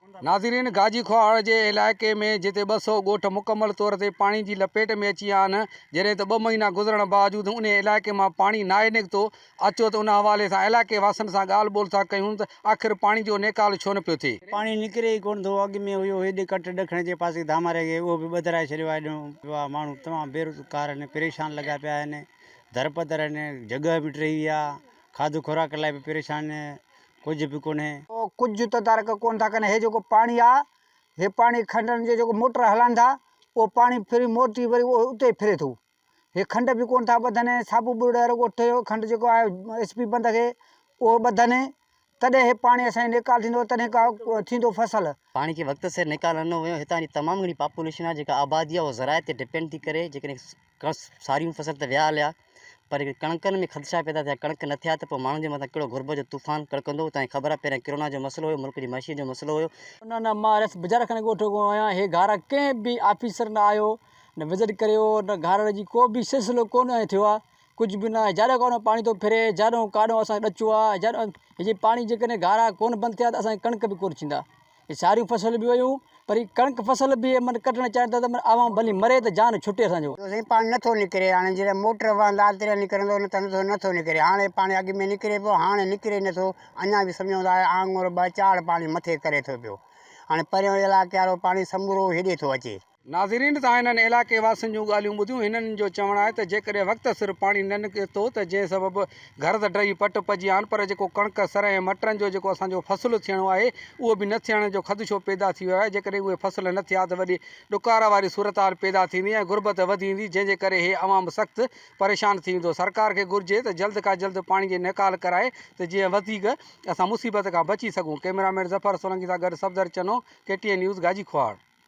नाज़रीन, गाजी खोहाड़ के इलाके में जिते 200 ॻोठ मुकम्मल तौर ते पानी की लपेट में अची विया आहिनि। जॾहिं त 2 महीना गुज़रण बावजूद उन इलाके में पानी नाहे निकितो। अचो तो उन हवाले से इलाके वासियुनि सां ॻाल्हि ॿोल था कयूं त आख़िर पानी जो निकाल छो न पियो थिए। पानी निकिरे ई कोन थो। अॻु में हुयो हेॾे कट ॾखिण जे पासे धामरे खे, उहो बि ॿधाए छॾियो आहे। ॾिनो आहे माण्हू तमामु बेरोज़गार आहिनि, परेशान लॻा पिया आहिनि, दरपदर आहिनि, जॻह बि टही आहे, खाधो खुराक लाइ बि परेशान, कुझु बि कोन्हे। कुझु तदारक कोन था कनि। हे जेको पाणी आहे, हे पाणी खंडनि जो जेको मोटर हलनि था, उहो पाणी फिरी मोटी वरी उहो उते फिरे थो। हे खंड बि कोन था ॿधनि। साबू बुड़े ॻोठ जो खंड जेको आहे SP बंद खे उहो ॿधनि, तॾहिं हे पाणी असांजो निकाल थींदो, तॾहिं का थींदो फसल। पानी के वक्त से निकाल न हुयो। हितां जी तमामु घणी पॉपुलेशन आहे जेका आबादी आहे, उहो ज़राए ते डिपेंड थी करे। जेकॾहिं सारियूं फसल त विया हलिया, पर कणकनि में ख़दशा पैदा थिया। कणक न थिया त पोइ माण्हुनि जे मथां कहिड़ो घुर्ब जो तूफ़ान कड़कंदो। तव्हांखे ख़बर आहे, पहिरियों किरोना जो मसइलो हुयो, मुल्क जी मइशी जो मसइलो हुयो। न मां बाज़ार खां ॻोठ को आहियां। हे घार कंहिं बि ऑफिसर न आयो, न विज़िट करियो, न घार जी को बि सिलसिलो कोन थियो आहे। कुझु बि न आहे। जाॾो काॾो पाणी थो फिरे, जाॾो काॾो असांखे ॾचो आहे। जाॾो हे पाणी जेकॾहिं घारा कोन बंदि थिया त असांजी कणक बि कोन थींदा। हे सारियूं फसल बि वयूं, पर ही कणक फसल बि कटणु चाहिनि था त आवाम भली मरे त जान छुटे असांजो। पाणी नथो निकिरे। हाणे जॾहिं मोटर वहंदा तॾहिं निकिरंदो, न त नथो निकिरे। हाणे पाणी अॻु में निकिरे पियो, हाणे निकिरे नथो। अञा बि सम्झो था आङुर 2-4 पाणी मथे करे थो पियो। हाणे परियों इलाइक़े वारो पाणी समूरो हेॾे थो अचे। नाज़रीन, तव्हां हिननि इलाइके वासियुनि जूं ॻाल्हियूं ॿुधियूं। हिननि जो चवणु आहे त जेकॾहिं वक़्त सिर पाणी न निकिरे थो त जंहिं सबबु घर त टही पट पइजी विया आहिनि, पर जेको कणक सर ऐं मटरनि जो जेको असांजो फसल थियणो आहे, उहो बि न थियण जो ख़दशो पैदा थी वियो आहे। जेकॾहिं उहे फसल न थिया त वॾी ॾुकार वारी सूरत हाल पैदा थींदी ऐं गुरबत वधी, जंहिंजे करे हे अवाम सख़्तु परेशान थी वेंदो। सरकार खे घुरिजे त जल्द खां जल्द पाणी जी निकाल कराए त जीअं वधीक असां मुसीबत खां बची सघूं। कैमरामैन ज़फ़र सोलंकी सां गॾु सफदर चनो, KTN न्यूज़, गाजी खोहाड़।